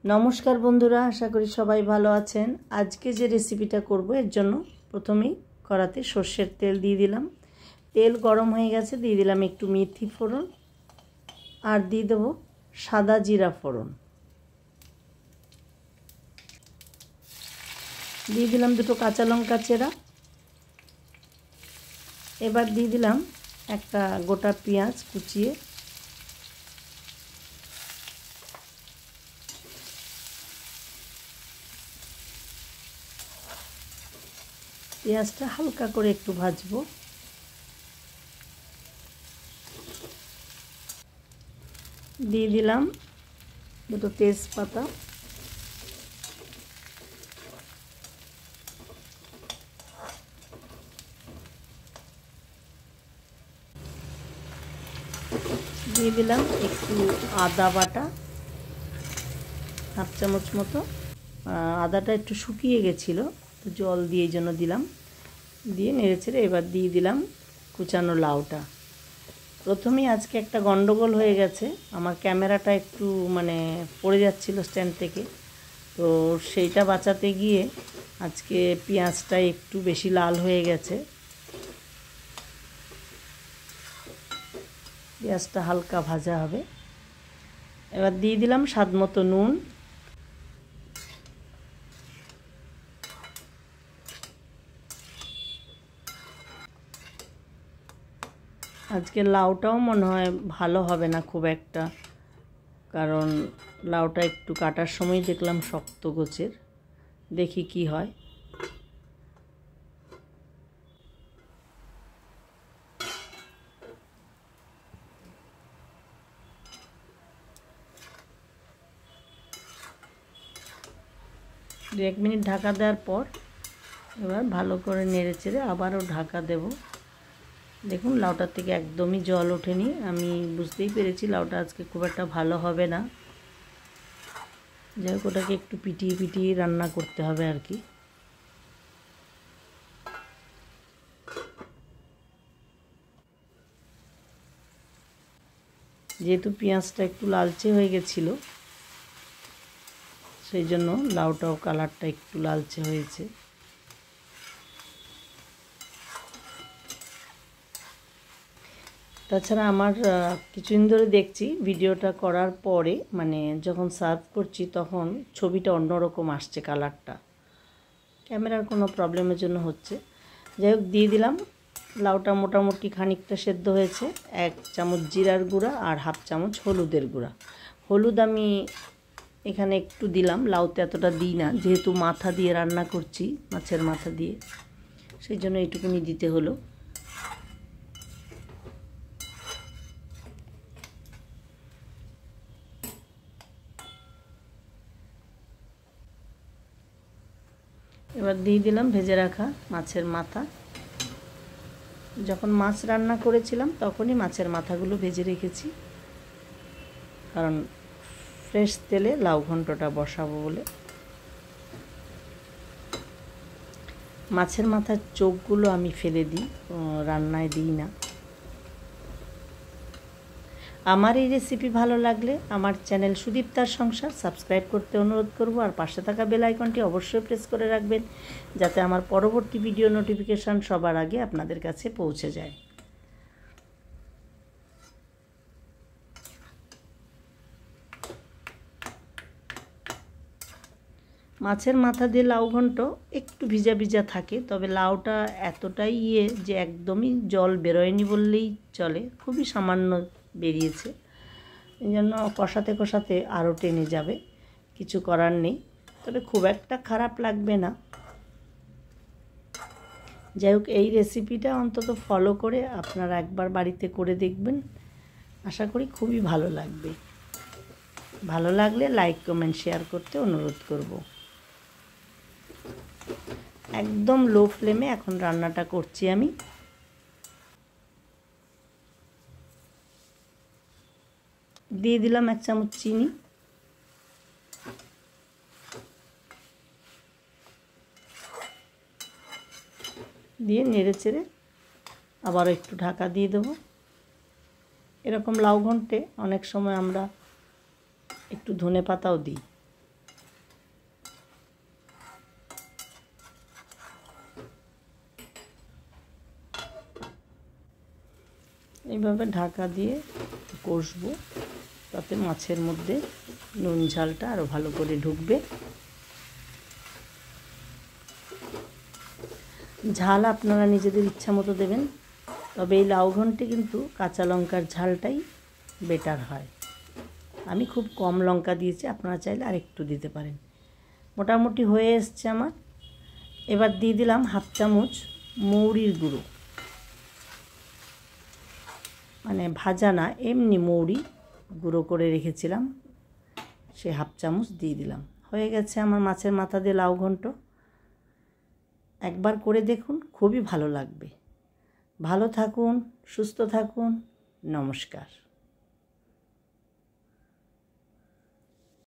नमस्कार बंधुरा आशा करी सबाई भालो आछेन। आज के जे रेसिपिटा करब एर जन्य प्रथमेई कड़ाते सर्षेर तेल दिए दिलाम। तेल गरम हो गेछे, दिए दिलाम एकटू मेथी फोड़न और दिए देव सादा जिरा फोड़न, दिए दिलाम दुटो काँचा लंका चेरा। एबार दिए दिलाम एकटा गोटा पेঁয়াজ कुचिए, পেঁয়াজটা হালকা করে একটু ভাজবো। দিয়ে দিলাম দুটো তেজপাতা, দিয়ে দিলাম একটু আদা বাটা হাফ চামচ মতো। আদাটা একটু শুকিয়ে গেছিলো তো জল দিয়ে জন্য দিলাম, দিয়ে নেড়েচেড়ে এবার দিয়ে দিলাম কুচানো লাউটা। প্রথমেই আজকে একটা গন্ডগোল হয়ে গেছে, আমার ক্যামেরাটা একটু পড়ে যাচ্ছিল স্ট্যান্ড থেকে, তো সেইটা বাঁচাতে গিয়ে আজকে পেঁয়াজটা একটু বেশি লাল হয়ে গেছে। পেঁয়াজটা হালকা ভাজা হবে। এবার দিয়ে দিলাম স্বাদ মতো নুন, আজকে লাউটাও মনে হয় ভালো হবে না খুব একটা, কারণ লাউটা একটু কাটার সময় দেখলাম শক্ত গোছের, দেখি কি হয়। দু এক মিনিট ঢাকা দেওয়ার পর এবার ভালো করে নেড়েচেড়ে আবারও ঢাকা দেব। দেখুন লাউটার থেকে একদমই জল ওঠেনি, আমি বুঝতেই পেরেছি লাউটা আজকে খুব একটা ভালো হবে না। যাই হোক ওটাকে একটু পিটিয়ে পিটিয়ে রান্না করতে হবে আর কি। যেহেতু পেঁয়াজটা একটু লালচে হয়ে গেছিল সেই জন্য লাউটাও কালারটা একটু লালচে হয়েছে। তাছাড়া আমার কিছুদিন ধরে দেখছি ভিডিওটা করার পরে যখন সার্ভ করছি তখন ছবিটা অন্যরকম আসছে, কালারটা ক্যামেরার কোনো প্রবলেমের জন্য হচ্ছে। যাই হোক দিয়ে দিলাম, লাউটা মোটামুটি খানিকটা সেদ্ধ হয়েছে। 1 চামচ জিরার গুঁড়া আর হাফ চামচ হলুদের গুঁড়া। হলুদ আমি এখানে একটু দিলাম, লাউতে এতটা দিই না, যেহেতু মাথা দিয়ে রান্না করছি, মাছের মাথা দিয়ে, সেই জন্য এইটুকুনি দিতে হলো। এবার দিয়ে দিলাম ভেজে রাখা মাছের মাথা। যখন মাছ রান্না করেছিলাম তখনই মাছের মাথাগুলো ভেজে রেখেছি, কারণ ফ্রেশ তেলে লাউ ঘন্টটা বসাবো বলে। মাছের মাথার চোখগুলো আমি ফেলে দিই, রান্নায় দিই না। আমার এই রেসিপি ভালো লাগলে আমার চ্যানেল সুদীপ্তার সংসার সাবস্ক্রাইব করতে অনুরোধ করব, আর পাশে থাকা বেল আইকনটি অবশ্যই প্রেস করে রাখবেন যাতে আমার পরবর্তী ভিডিও নোটিফিকেশান সবার আগে আপনাদের কাছে পৌঁছে যায়। মাছের মাথা দিয়ে লাউ ঘন্ট একটু ভিজা ভিজা থাকে, তবে লাউটা এতটাই যে একদমই জল বেরোয়নি বললেই চলে, খুবই সামান্য বেরিয়েছে। এই জন্য কষাতে কষাতে আরও টেনে যাবে, কিছু করার নেই, তবে খুব একটা খারাপ লাগবে না। যাই হোক এই রেসিপিটা অন্তত ফলো করে আপনারা একবার বাড়িতে করে দেখবেন, আশা করি খুবই ভালো লাগবে। ভালো লাগলে লাইক কমেন্ট শেয়ার করতে অনুরোধ করব। একদম লো ফ্লেমে এখন রান্নাটা করছি আমি। দিয়ে দিলাম 1 চামচ চিনি, দিয়ে নেড়েচেড়ে আবার একটু ঢাকা দিয়ে দেব। এরকম লাউ ঘন্টে অনেক সময় আমরা একটু ধনে পাতাও দিই, এইভাবে ঢাকা দিয়ে কষবো, তাতে মাছের মধ্যে নুন ঝালটা আরও ভালো করে ঢুকবে। ঝাল আপনারা নিজেদের ইচ্ছা মতো দেবেন, তবে এই লাউ ঘন্টে কিন্তু কাঁচা লঙ্কার ঝালটাই বেটার হয়। আমি খুব কম লঙ্কা দিয়েছি, আপনারা চাইলে আরেকটু দিতে পারেন। মোটামুটি হয়ে এসছে আমার। এবার দিয়ে দিলাম হাফ চামচ মৌরির গুঁড়ো, মানে ভাজা না, এমনি মৌরি গুঁড়ো করে রেখেছিলাম, সে হাফ চামচ দিয়ে দিলাম। হয়ে গেছে আমার মাছের মাথা দিয়ে লাউ ঘন্ট। একবার করে দেখুন, খুবই ভালো লাগবে। ভালো থাকুন, সুস্থ থাকুন, নমস্কার।